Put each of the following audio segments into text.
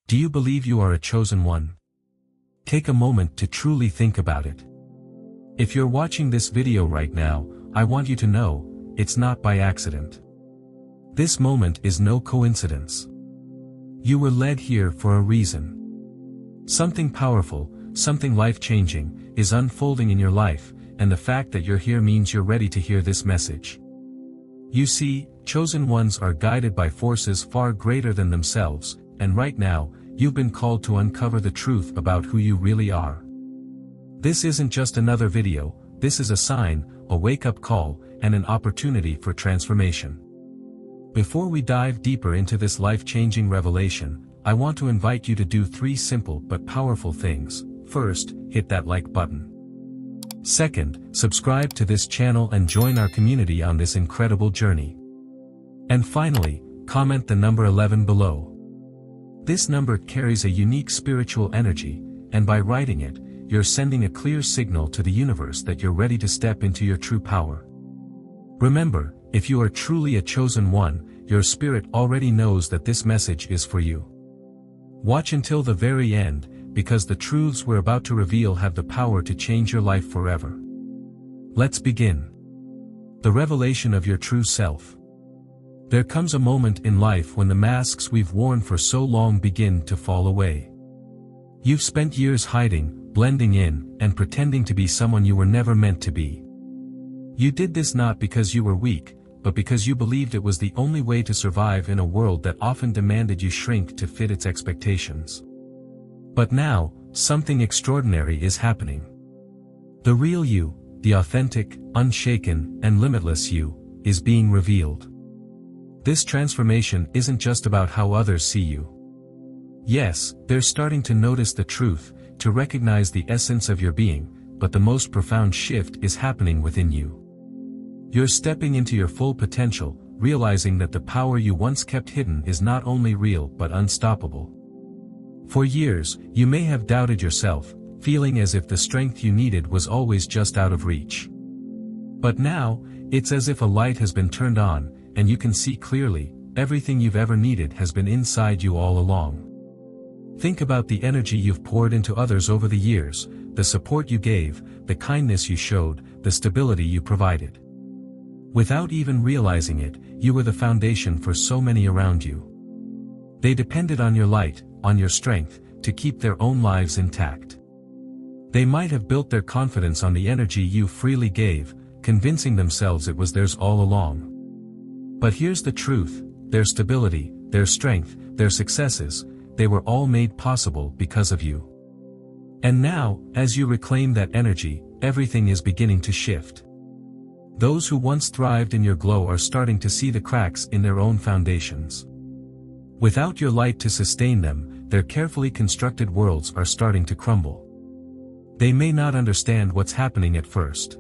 Do you believe you are a chosen one? Take a moment to truly think about it. If you're watching this video right now, I want you to know, it's not by accident. This moment is no coincidence. You were led here for a reason. Something powerful, something life-changing, is unfolding in your life, and the fact that you're here means you're ready to hear this message. You see, chosen ones are guided by forces far greater than themselves, and right now, you've been called to uncover the truth about who you really are. This isn't just another video, this is a sign, a wake-up call, and an opportunity for transformation. Before we dive deeper into this life-changing revelation, I want to invite you to do 3 simple but powerful things. First, hit that like button. Second, subscribe to this channel and join our community on this incredible journey. And finally, comment the number 11 below. This number carries a unique spiritual energy, and by writing it, you're sending a clear signal to the universe that you're ready to step into your true power. Remember, if you are truly a chosen one, your spirit already knows that this message is for you. Watch until the very end, because the truths we're about to reveal have the power to change your life forever. Let's begin. The revelation of your true self. There comes a moment in life when the masks we've worn for so long begin to fall away. You've spent years hiding, blending in, and pretending to be someone you were never meant to be. You did this not because you were weak, but because you believed it was the only way to survive in a world that often demanded you shrink to fit its expectations. But now, something extraordinary is happening. The real you, the authentic, unshaken, and limitless you, is being revealed. This transformation isn't just about how others see you. Yes, they're starting to notice the truth, to recognize the essence of your being, but the most profound shift is happening within you. You're stepping into your full potential, realizing that the power you once kept hidden is not only real but unstoppable. For years, you may have doubted yourself, feeling as if the strength you needed was always just out of reach. But now, it's as if a light has been turned on, and you can see clearly, everything you've ever needed has been inside you all along. Think about the energy you've poured into others over the years, the support you gave, the kindness you showed, the stability you provided. Without even realizing it, you were the foundation for so many around you. They depended on your light, on your strength, to keep their own lives intact. They might have built their confidence on the energy you freely gave, convincing themselves it was theirs all along. But here's the truth, their stability, their strength, their successes, they were all made possible because of you. And now, as you reclaim that energy, everything is beginning to shift. Those who once thrived in your glow are starting to see the cracks in their own foundations. Without your light to sustain them, their carefully constructed worlds are starting to crumble. They may not understand what's happening at first.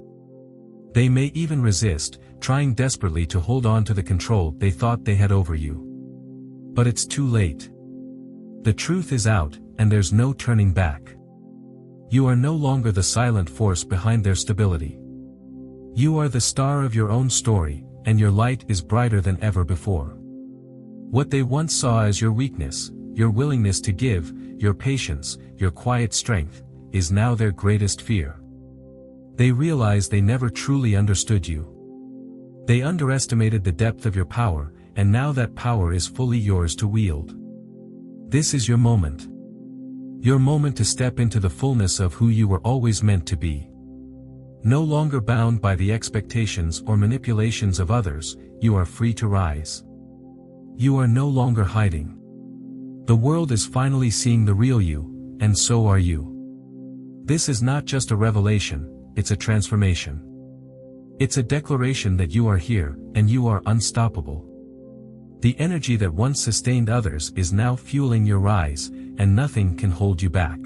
They may even resist, trying desperately to hold on to the control they thought they had over you. But it's too late. The truth is out, and there's no turning back. You are no longer the silent force behind their stability. You are the star of your own story, and your light is brighter than ever before. What they once saw as your weakness, your willingness to give, your patience, your quiet strength, is now their greatest fear. They realize they never truly understood you. They underestimated the depth of your power, and now that power is fully yours to wield. This is your moment. Your moment to step into the fullness of who you were always meant to be. No longer bound by the expectations or manipulations of others, you are free to rise. You are no longer hiding. The world is finally seeing the real you, and so are you. This is not just a revelation, it's a transformation. It's a declaration that you are here, and you are unstoppable. The energy that once sustained others is now fueling your rise, and nothing can hold you back.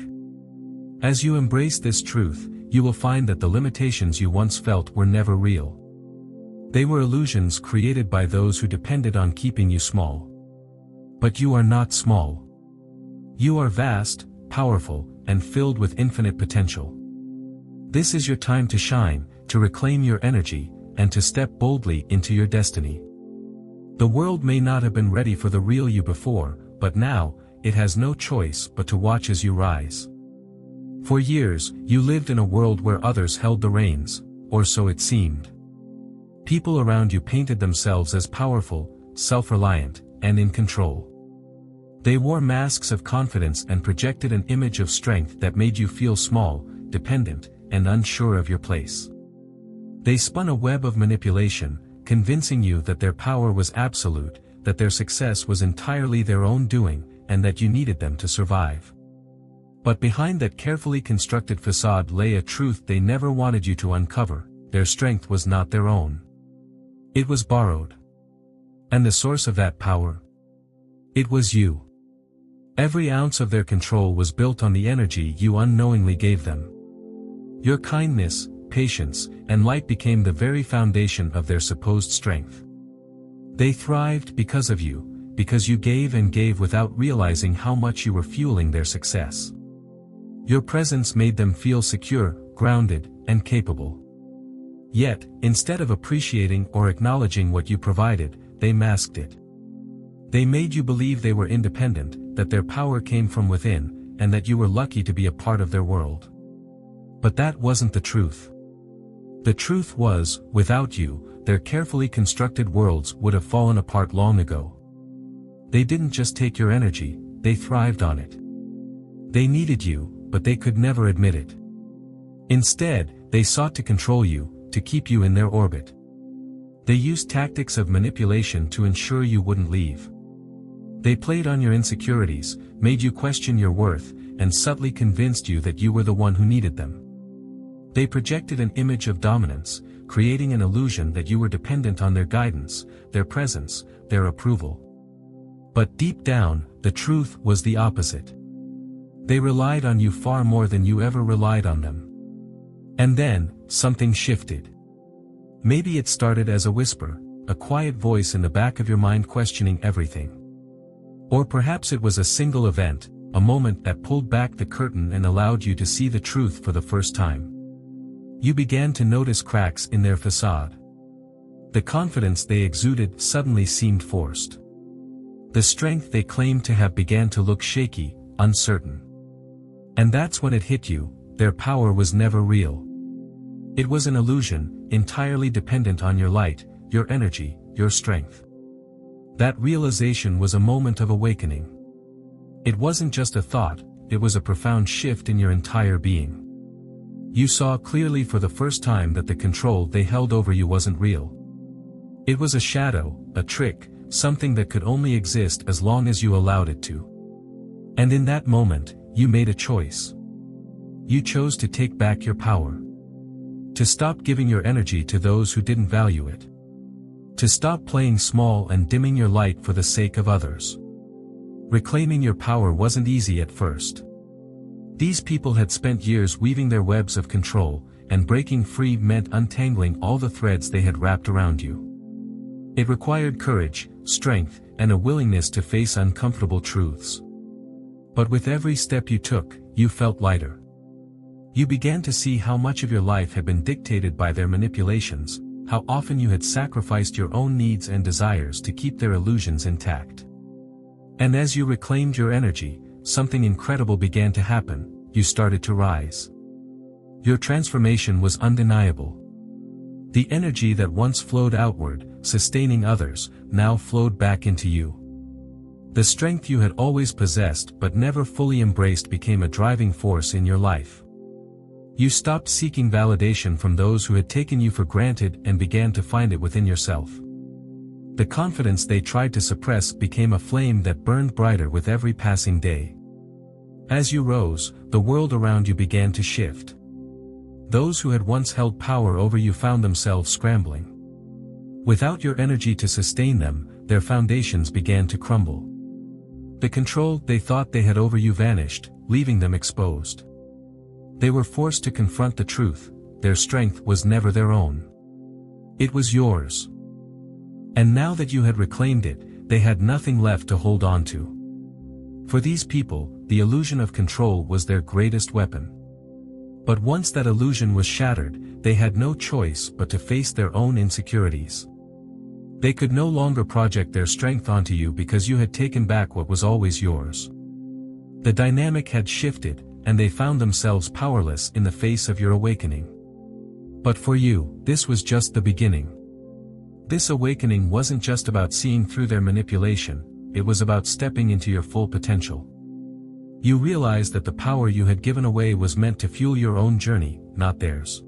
As you embrace this truth, you will find that the limitations you once felt were never real. They were illusions created by those who depended on keeping you small. But you are not small. You are vast, powerful, and filled with infinite potential. This is your time to shine, to reclaim your energy, and to step boldly into your destiny. The world may not have been ready for the real you before, but now, it has no choice but to watch as you rise. For years, you lived in a world where others held the reins, or so it seemed. People around you painted themselves as powerful, self-reliant, and in control. They wore masks of confidence and projected an image of strength that made you feel small, dependent, and unsure of your place. They spun a web of manipulation, convincing you that their power was absolute, that their success was entirely their own doing, and that you needed them to survive. But behind that carefully constructed facade lay a truth they never wanted you to uncover: their strength was not their own. It was borrowed. And the source of that power? It was you. Every ounce of their control was built on the energy you unknowingly gave them. Your kindness, patience, and light became the very foundation of their supposed strength. They thrived because of you, because you gave and gave without realizing how much you were fueling their success. Your presence made them feel secure, grounded, and capable. Yet, instead of appreciating or acknowledging what you provided, they masked it. They made you believe they were independent, that their power came from within, and that you were lucky to be a part of their world. But that wasn't the truth. The truth was, without you, their carefully constructed worlds would have fallen apart long ago. They didn't just take your energy, they thrived on it. They needed you, but they could never admit it. Instead, they sought to control you, to keep you in their orbit. They used tactics of manipulation to ensure you wouldn't leave. They played on your insecurities, made you question your worth, and subtly convinced you that you were the one who needed them. They projected an image of dominance, creating an illusion that you were dependent on their guidance, their presence, their approval. But deep down, the truth was the opposite. They relied on you far more than you ever relied on them. And then, something shifted. Maybe it started as a whisper, a quiet voice in the back of your mind questioning everything. Or perhaps it was a single event, a moment that pulled back the curtain and allowed you to see the truth for the first time. You began to notice cracks in their facade. The confidence they exuded suddenly seemed forced. The strength they claimed to have began to look shaky, uncertain. And that's when it hit you: their power was never real. It was an illusion, entirely dependent on your light, your energy, your strength. That realization was a moment of awakening. It wasn't just a thought, it was a profound shift in your entire being. You saw clearly for the first time that the control they held over you wasn't real. It was a shadow, a trick, something that could only exist as long as you allowed it to. And in that moment, you made a choice. You chose to take back your power. To stop giving your energy to those who didn't value it. To stop playing small and dimming your light for the sake of others. Reclaiming your power wasn't easy at first. These people had spent years weaving their webs of control, and breaking free meant untangling all the threads they had wrapped around you. It required courage, strength, and a willingness to face uncomfortable truths. But with every step you took, you felt lighter. You began to see how much of your life had been dictated by their manipulations, how often you had sacrificed your own needs and desires to keep their illusions intact. And as you reclaimed your energy, something incredible began to happen: you started to rise. Your transformation was undeniable. The energy that once flowed outward, sustaining others, now flowed back into you. The strength you had always possessed but never fully embraced became a driving force in your life. You stopped seeking validation from those who had taken you for granted and began to find it within yourself. The confidence they tried to suppress became a flame that burned brighter with every passing day. As you rose, the world around you began to shift. Those who had once held power over you found themselves scrambling. Without your energy to sustain them, their foundations began to crumble. The control they thought they had over you vanished, leaving them exposed. They were forced to confront the truth: their strength was never their own. It was yours. And now that you had reclaimed it, they had nothing left to hold on to. For these people, the illusion of control was their greatest weapon. But once that illusion was shattered, they had no choice but to face their own insecurities. They could no longer project their strength onto you because you had taken back what was always yours. The dynamic had shifted, and they found themselves powerless in the face of your awakening. But for you, this was just the beginning. This awakening wasn't just about seeing through their manipulation, it was about stepping into your full potential. You realized that the power you had given away was meant to fuel your own journey, not theirs.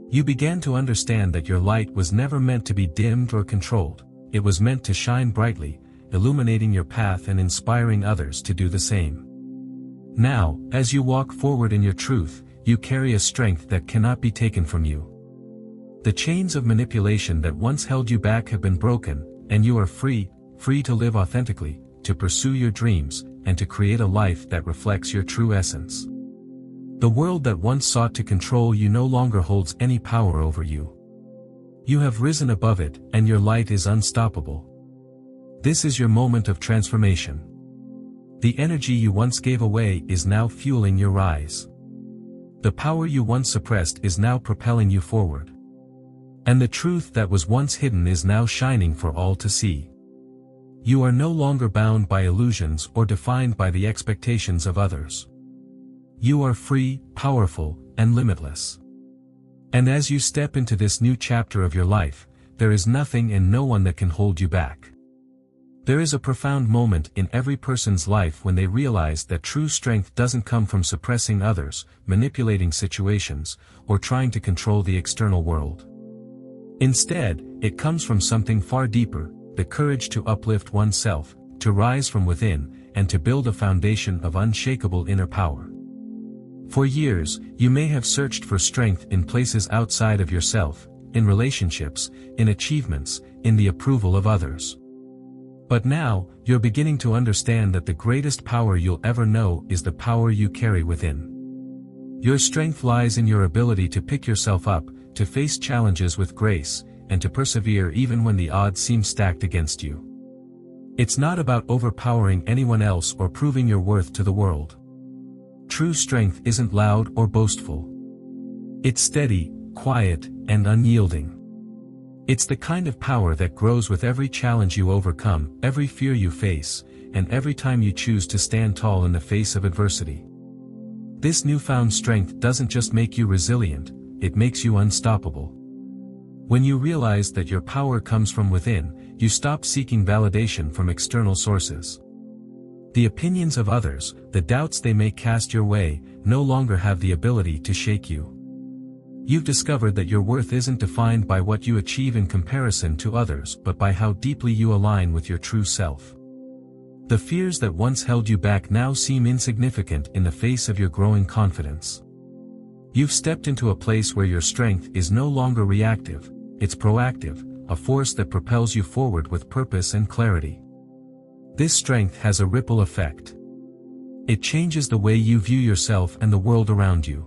You began to understand that your light was never meant to be dimmed or controlled, it was meant to shine brightly, illuminating your path and inspiring others to do the same. Now, as you walk forward in your truth, you carry a strength that cannot be taken from you. The chains of manipulation that once held you back have been broken, and you are free to live authentically, to pursue your dreams, and to create a life that reflects your true essence. The world that once sought to control you no longer holds any power over you. You have risen above it, and your light is unstoppable. This is your moment of transformation. The energy you once gave away is now fueling your rise. The power you once suppressed is now propelling you forward. And the truth that was once hidden is now shining for all to see. You are no longer bound by illusions or defined by the expectations of others. You are free, powerful, and limitless. And as you step into this new chapter of your life, there is nothing and no one that can hold you back. There is a profound moment in every person's life when they realize that true strength doesn't come from suppressing others, manipulating situations, or trying to control the external world. Instead, it comes from something far deeper, the courage to uplift oneself, to rise from within, and to build a foundation of unshakable inner power. For years, you may have searched for strength in places outside of yourself, in relationships, in achievements, in the approval of others. But now, you're beginning to understand that the greatest power you'll ever know is the power you carry within. Your strength lies in your ability to pick yourself up, to face challenges with grace, and to persevere even when the odds seem stacked against you. It's not about overpowering anyone else or proving your worth to the world. True strength isn't loud or boastful. It's steady, quiet, and unyielding. It's the kind of power that grows with every challenge you overcome, every fear you face, and every time you choose to stand tall in the face of adversity. This newfound strength doesn't just make you resilient, it makes you unstoppable. When you realize that your power comes from within, you stop seeking validation from external sources. The opinions of others, the doubts they may cast your way, no longer have the ability to shake you. You've discovered that your worth isn't defined by what you achieve in comparison to others but by how deeply you align with your true self. The fears that once held you back now seem insignificant in the face of your growing confidence. You've stepped into a place where your strength is no longer reactive, it's proactive, a force that propels you forward with purpose and clarity. This strength has a ripple effect. It changes the way you view yourself and the world around you.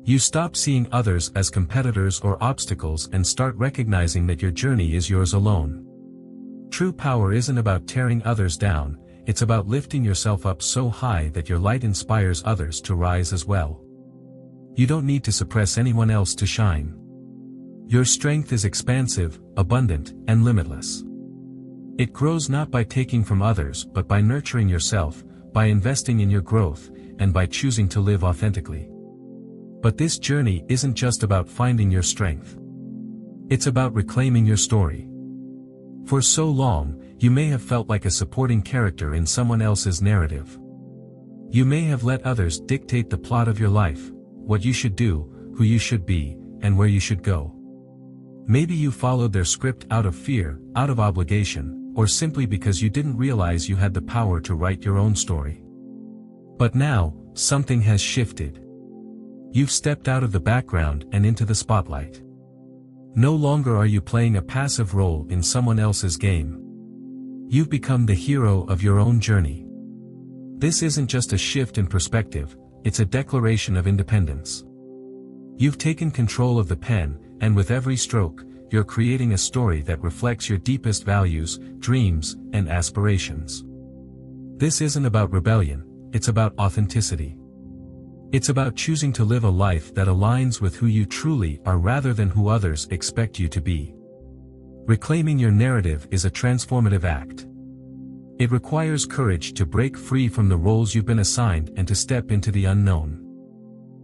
You stop seeing others as competitors or obstacles and start recognizing that your journey is yours alone. True power isn't about tearing others down, it's about lifting yourself up so high that your light inspires others to rise as well. You don't need to suppress anyone else to shine. Your strength is expansive, abundant, and limitless. It grows not by taking from others but by nurturing yourself, by investing in your growth, and by choosing to live authentically. But this journey isn't just about finding your strength. It's about reclaiming your story. For so long, you may have felt like a supporting character in someone else's narrative. You may have let others dictate the plot of your life, what you should do, who you should be, and where you should go. Maybe you followed their script out of fear, out of obligation, or simply because you didn't realize you had the power to write your own story. But now, something has shifted. You've stepped out of the background and into the spotlight. No longer are you playing a passive role in someone else's game. You've become the hero of your own journey. This isn't just a shift in perspective, it's a declaration of independence. You've taken control of the pen, and with every stroke, you're creating a story that reflects your deepest values, dreams, and aspirations. This isn't about rebellion, it's about authenticity. It's about choosing to live a life that aligns with who you truly are rather than who others expect you to be. Reclaiming your narrative is a transformative act. It requires courage to break free from the roles you've been assigned and to step into the unknown.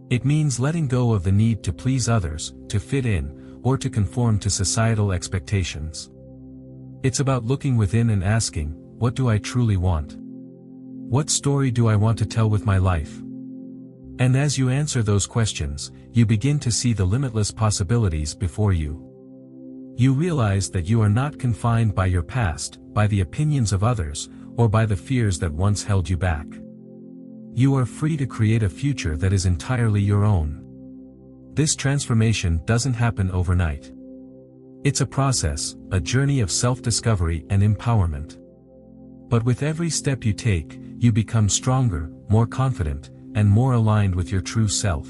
It means letting go of the need to please others, to fit in, or to conform to societal expectations. It's about looking within and asking, what do I truly want? What story do I want to tell with my life? And as you answer those questions, you begin to see the limitless possibilities before you. You realize that you are not confined by your past, by the opinions of others, or by the fears that once held you back. You are free to create a future that is entirely your own. This transformation doesn't happen overnight. It's a process, a journey of self-discovery and empowerment. But with every step you take, you become stronger, more confident, and more aligned with your true self.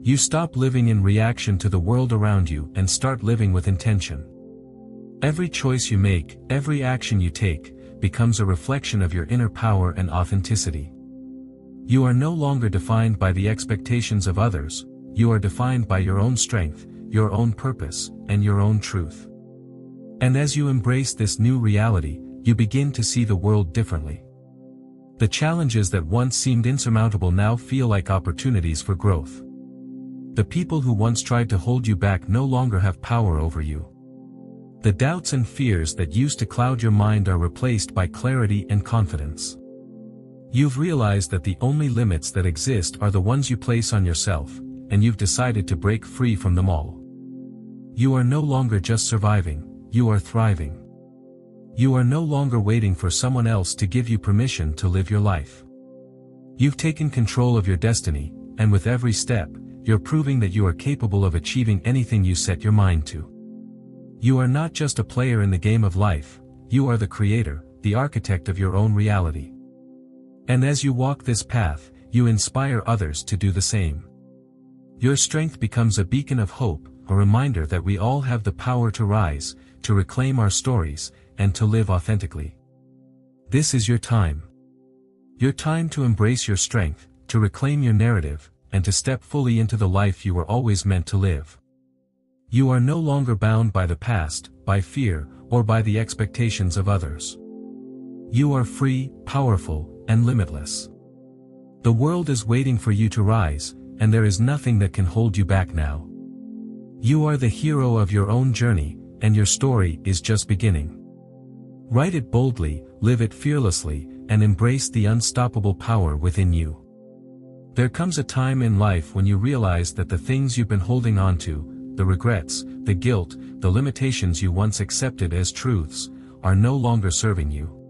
You stop living in reaction to the world around you and start living with intention. Every choice you make, every action you take, becomes a reflection of your inner power and authenticity. You are no longer defined by the expectations of others, you are defined by your own strength, your own purpose, and your own truth. And as you embrace this new reality, you begin to see the world differently. The challenges that once seemed insurmountable now feel like opportunities for growth. The people who once tried to hold you back no longer have power over you. The doubts and fears that used to cloud your mind are replaced by clarity and confidence. You've realized that the only limits that exist are the ones you place on yourself, and you've decided to break free from them all. You are no longer just surviving, you are thriving. You are no longer waiting for someone else to give you permission to live your life. You've taken control of your destiny, and with every step, you're proving that you are capable of achieving anything you set your mind to. You are not just a player in the game of life, you are the creator, the architect of your own reality. And as you walk this path, you inspire others to do the same. Your strength becomes a beacon of hope, a reminder that we all have the power to rise, to reclaim our stories, and to live authentically. This is your time. Your time to embrace your strength, to reclaim your narrative, and to step fully into the life you were always meant to live. You are no longer bound by the past, by fear, or by the expectations of others. You are free, powerful, and limitless. The world is waiting for you to rise, and there is nothing that can hold you back now. You are the hero of your own journey, and your story is just beginning. Write it boldly, live it fearlessly, and embrace the unstoppable power within you. There comes a time in life when you realize that the things you've been holding on to, the regrets, the guilt, the limitations you once accepted as truths, are no longer serving you.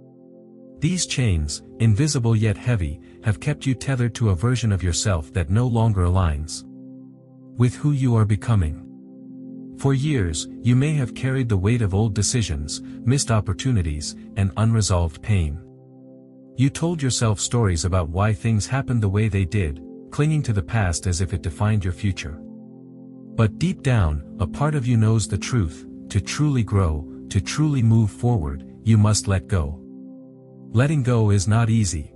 These chains, invisible yet heavy, have kept you tethered to a version of yourself that no longer aligns with who you are becoming. For years, you may have carried the weight of old decisions, missed opportunities, and unresolved pain. You told yourself stories about why things happened the way they did, clinging to the past as if it defined your future. But deep down, a part of you knows the truth: to truly grow, to truly move forward, you must let go. Letting go is not easy.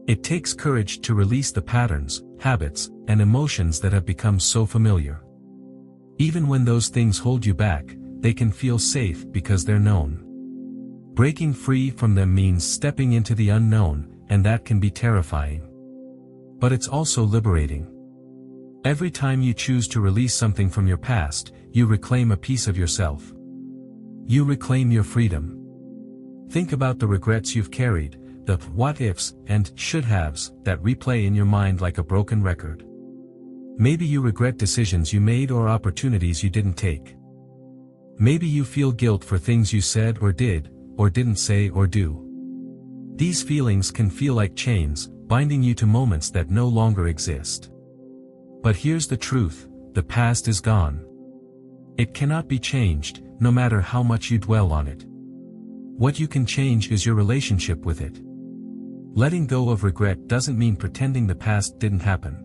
It takes courage to release the patterns, habits, and emotions that have become so familiar. Even when those things hold you back, they can feel safe because they're known. Breaking free from them means stepping into the unknown, and that can be terrifying. But it's also liberating. Every time you choose to release something from your past, you reclaim a piece of yourself. You reclaim your freedom. Think about the regrets you've carried, the what-ifs and should-haves that replay in your mind like a broken record. Maybe you regret decisions you made or opportunities you didn't take. Maybe you feel guilt for things you said or didn't say or do. These feelings can feel like chains, binding you to moments that no longer exist. But here's the truth: the past is gone. It cannot be changed, no matter how much you dwell on it. What you can change is your relationship with it. Letting go of regret doesn't mean pretending the past didn't happen.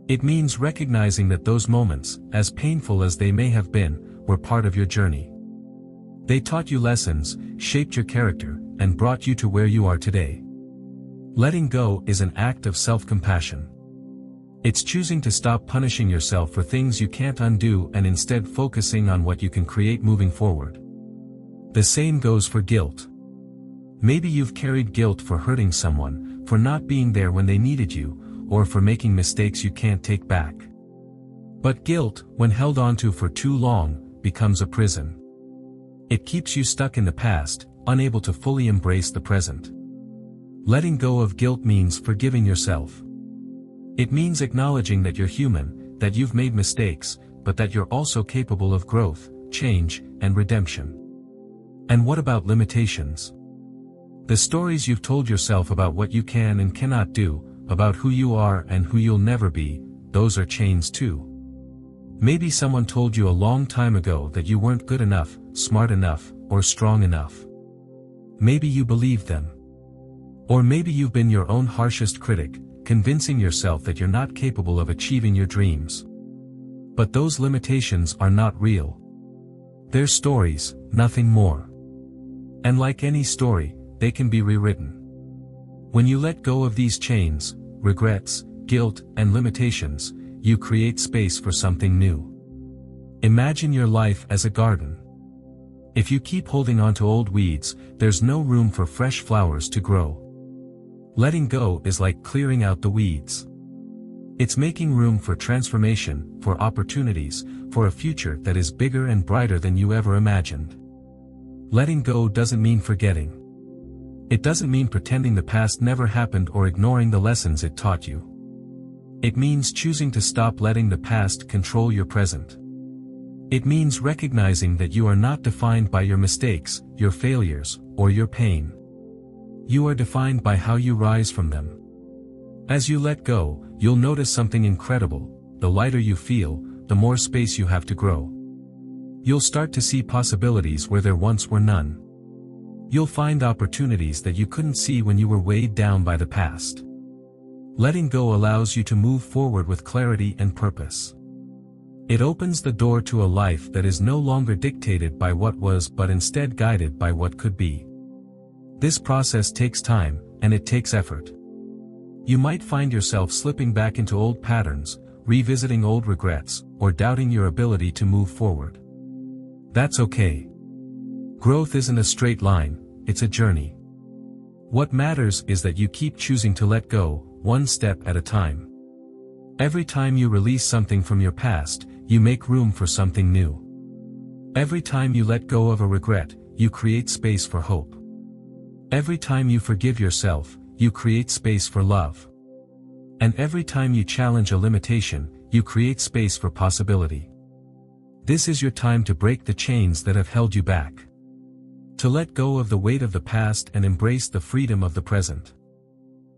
It means recognizing that those moments, as painful as they may have been, were part of your journey. They taught you lessons, shaped your character, and brought you to where you are today. Letting go is an act of self-compassion. It's choosing to stop punishing yourself for things you can't undo and instead focusing on what you can create moving forward. The same goes for guilt. Maybe you've carried guilt for hurting someone, for not being there when they needed you, or for making mistakes you can't take back. But guilt, when held onto for too long, becomes a prison. It keeps you stuck in the past, unable to fully embrace the present. Letting go of guilt means forgiving yourself. It means acknowledging that you're human, that you've made mistakes, but that you're also capable of growth, change, and redemption. And what about limitations? The stories you've told yourself about what you can and cannot do, about who you are and who you'll never be, those are chains too. Maybe someone told you a long time ago that you weren't good enough, smart enough, or strong enough. Maybe you believed them. Or maybe you've been your own harshest critic, convincing yourself that you're not capable of achieving your dreams. But those limitations are not real. They're stories, nothing more. And like any story, they can be rewritten. When you let go of these chains, regrets, guilt, and limitations, you create space for something new. Imagine your life as a garden. If you keep holding on to old weeds, there's no room for fresh flowers to grow. Letting go is like clearing out the weeds. It's making room for transformation, for opportunities, for a future that is bigger and brighter than you ever imagined. Letting go doesn't mean forgetting. It doesn't mean pretending the past never happened or ignoring the lessons it taught you. It means choosing to stop letting the past control your present. It means recognizing that you are not defined by your mistakes, your failures, or your pain. You are defined by how you rise from them. As you let go, you'll notice something incredible. The lighter you feel, the more space you have to grow. You'll start to see possibilities where there once were none. You'll find opportunities that you couldn't see when you were weighed down by the past. Letting go allows you to move forward with clarity and purpose. It opens the door to a life that is no longer dictated by what was but instead guided by what could be. This process takes time, and it takes effort. You might find yourself slipping back into old patterns, revisiting old regrets, or doubting your ability to move forward. That's okay. Growth isn't a straight line, it's a journey. What matters is that you keep choosing to let go, one step at a time. Every time you release something from your past, you make room for something new. Every time you let go of a regret, you create space for hope. Every time you forgive yourself, you create space for love. And every time you challenge a limitation, you create space for possibility. This is your time to break the chains that have held you back. To let go of the weight of the past and embrace the freedom of the present.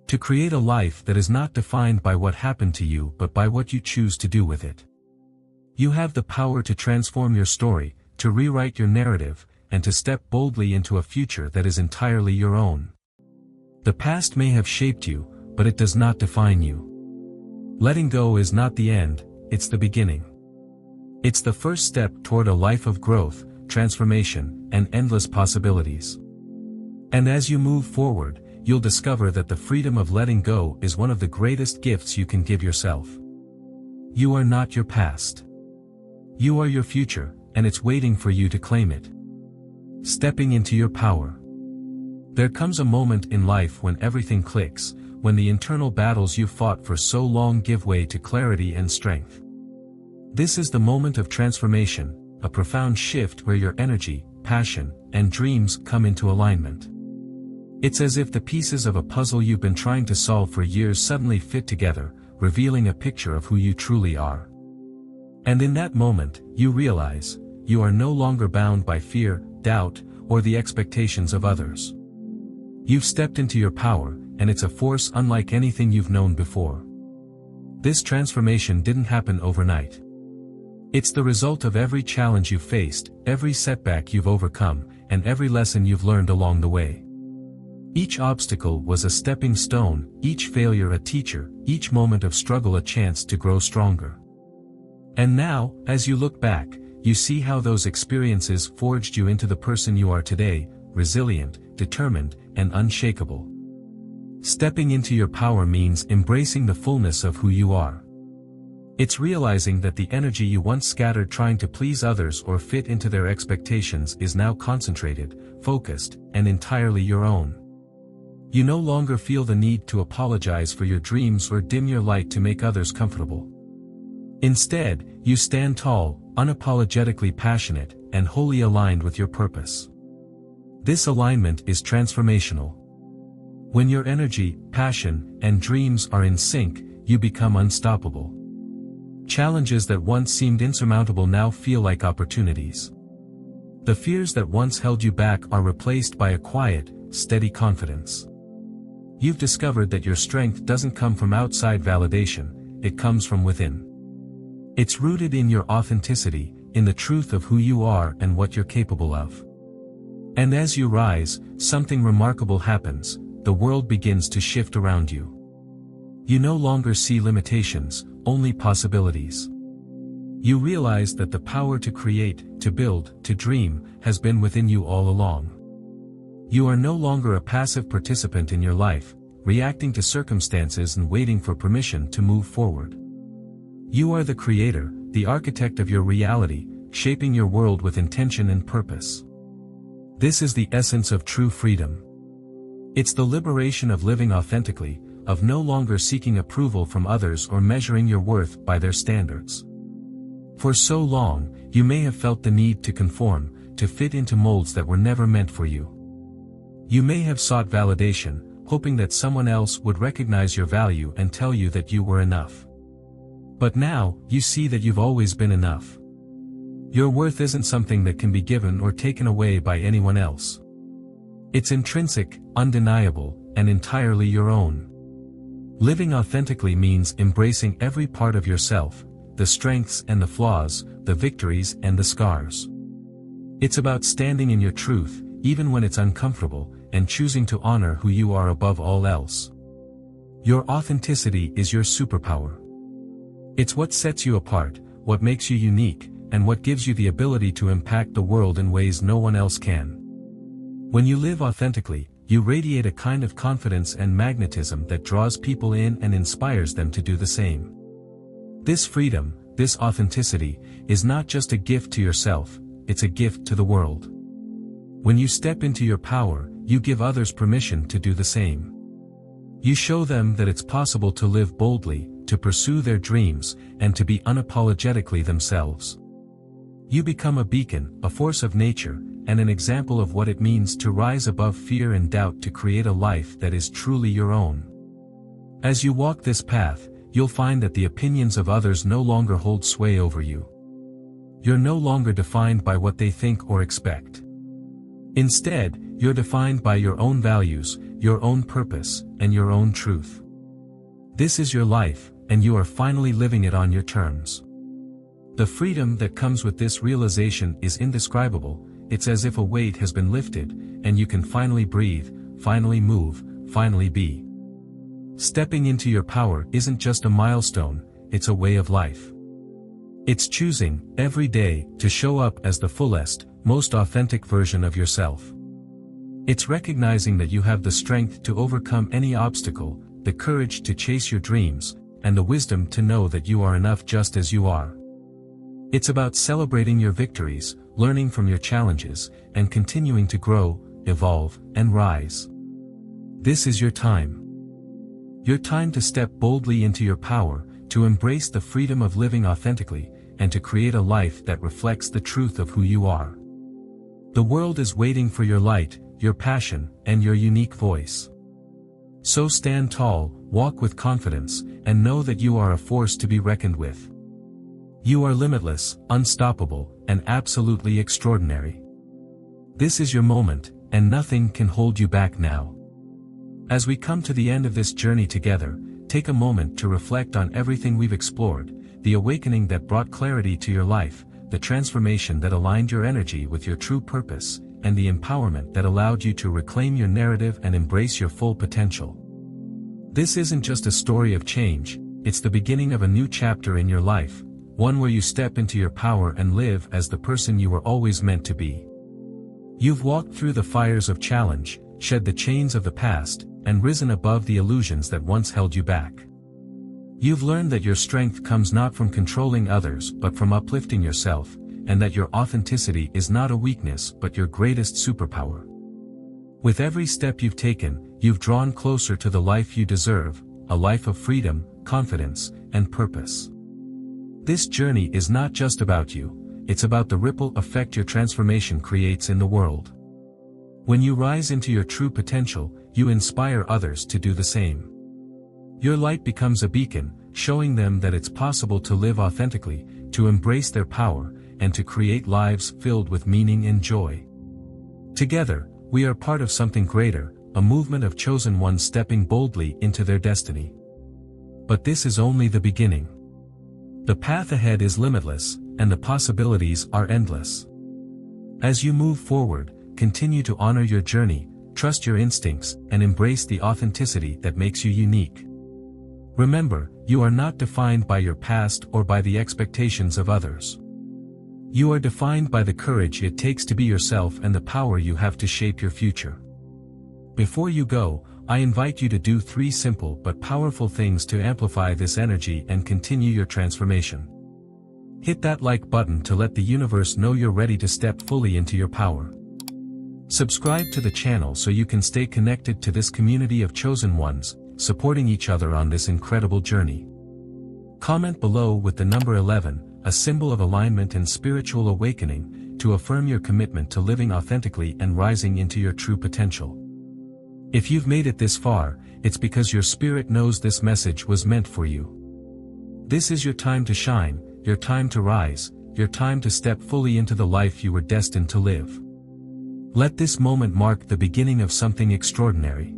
To create a life that is not defined by what happened to you but by what you choose to do with it. You have the power to transform your story, to rewrite your narrative, and to step boldly into a future that is entirely your own. The past may have shaped you, but it does not define you. Letting go is not the end, it's the beginning. It's the first step toward a life of growth, transformation, and endless possibilities. And as you move forward, you'll discover that the freedom of letting go is one of the greatest gifts you can give yourself. You are not your past. You are your future, and it's waiting for you to claim it. Stepping into your power. There comes a moment in life when everything clicks, when the internal battles you fought for so long give way to clarity and strength. This is the moment of transformation, a profound shift where your energy, passion, and dreams come into alignment. It's as if the pieces of a puzzle you've been trying to solve for years suddenly fit together, revealing a picture of who you truly are. And in that moment, you realize, you are no longer bound by fear, doubt, or the expectations of others. You've stepped into your power, and it's a force unlike anything you've known before. This transformation didn't happen overnight. It's the result of every challenge you've faced, every setback you've overcome, and every lesson you've learned along the way. Each obstacle was a stepping stone, each failure a teacher, each moment of struggle a chance to grow stronger. And now, as you look back, you see how those experiences forged you into the person you are today, resilient, determined, and unshakable. Stepping into your power means embracing the fullness of who you are. It's realizing that the energy you once scattered trying to please others or fit into their expectations is now concentrated, focused, and entirely your own. You no longer feel the need to apologize for your dreams or dim your light to make others comfortable. Instead, you stand tall, unapologetically passionate, and wholly aligned with your purpose. This alignment is transformational. When your energy, passion, and dreams are in sync, you become unstoppable. Challenges that once seemed insurmountable now feel like opportunities. The fears that once held you back are replaced by a quiet, steady confidence. You've discovered that your strength doesn't come from outside validation, it comes from within. It's rooted in your authenticity, in the truth of who you are and what you're capable of. And as you rise, something remarkable happens, the world begins to shift around you. You no longer see limitations, only possibilities. You realize that the power to create, to build, to dream, has been within you all along. You are no longer a passive participant in your life, reacting to circumstances and waiting for permission to move forward. You are the creator, the architect of your reality, shaping your world with intention and purpose. This is the essence of true freedom. It's the liberation of living authentically, of no longer seeking approval from others or measuring your worth by their standards. For so long, you may have felt the need to conform, to fit into molds that were never meant for you. You may have sought validation, hoping that someone else would recognize your value and tell you that you were enough. But now, you see that you've always been enough. Your worth isn't something that can be given or taken away by anyone else. It's intrinsic, undeniable, and entirely your own. Living authentically means embracing every part of yourself, the strengths and the flaws, the victories and the scars. It's about standing in your truth, even when it's uncomfortable, and choosing to honor who you are above all else. Your authenticity is your superpower. It's what sets you apart, what makes you unique, and what gives you the ability to impact the world in ways no one else can. When you live authentically, you radiate a kind of confidence and magnetism that draws people in and inspires them to do the same. This freedom, this authenticity, is not just a gift to yourself, it's a gift to the world. When you step into your power, you give others permission to do the same. You show them that it's possible to live boldly, to pursue their dreams, and to be unapologetically themselves. You become a beacon, a force of nature, and an example of what it means to rise above fear and doubt to create a life that is truly your own. As you walk this path, you'll find that the opinions of others no longer hold sway over you. You're no longer defined by what they think or expect. Instead, you're defined by your own values, your own purpose, and your own truth. This is your life, and you are finally living it on your terms. The freedom that comes with this realization is indescribable. It's as if a weight has been lifted, and you can finally breathe, finally move, finally be. Stepping into your power isn't just a milestone, it's a way of life. It's choosing, every day, to show up as the fullest, most authentic version of yourself. It's recognizing that you have the strength to overcome any obstacle, the courage to chase your dreams, and the wisdom to know that you are enough just as you are. It's about celebrating your victories, learning from your challenges, and continuing to grow, evolve, and rise. This is your time. Your time to step boldly into your power, to embrace the freedom of living authentically, and to create a life that reflects the truth of who you are. The world is waiting for your light, your passion, and your unique voice. So stand tall, walk with confidence, and know that you are a force to be reckoned with. You are limitless, unstoppable, and absolutely extraordinary. This is your moment, and nothing can hold you back now. As we come to the end of this journey together, take a moment to reflect on everything we've explored, the awakening that brought clarity to your life, the transformation that aligned your energy with your true purpose, and the empowerment that allowed you to reclaim your narrative and embrace your full potential. This isn't just a story of change, it's the beginning of a new chapter in your life, one where you step into your power and live as the person you were always meant to be. You've walked through the fires of challenge, shed the chains of the past, and risen above the illusions that once held you back. You've learned that your strength comes not from controlling others but from uplifting yourself, and that your authenticity is not a weakness but your greatest superpower. With every step you've taken, you've drawn closer to the life you deserve, a life of freedom, confidence, and purpose. This journey is not just about you, it's about the ripple effect your transformation creates in the world. When you rise into your true potential, you inspire others to do the same. Your light becomes a beacon, showing them that it's possible to live authentically, to embrace their power, and to create lives filled with meaning and joy. Together, we are part of something greater, a movement of chosen ones stepping boldly into their destiny. But this is only the beginning. The path ahead is limitless, and the possibilities are endless. As you move forward, continue to honor your journey, trust your instincts, and embrace the authenticity that makes you unique. Remember, you are not defined by your past or by the expectations of others. You are defined by the courage it takes to be yourself and the power you have to shape your future. Before you go, I invite you to do 3 simple but powerful things to amplify this energy and continue your transformation. Hit that like button to let the universe know you're ready to step fully into your power. Subscribe to the channel so you can stay connected to this community of chosen ones, supporting each other on this incredible journey. Comment below with the number 11, a symbol of alignment and spiritual awakening, to affirm your commitment to living authentically and rising into your true potential. If you've made it this far, it's because your spirit knows this message was meant for you. This is your time to shine, your time to rise, your time to step fully into the life you were destined to live. Let this moment mark the beginning of something extraordinary.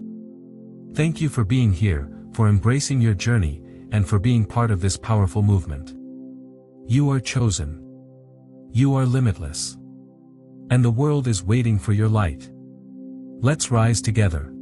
Thank you for being here, for embracing your journey, and for being part of this powerful movement. You are chosen. You are limitless. And the world is waiting for your light. Let's rise together.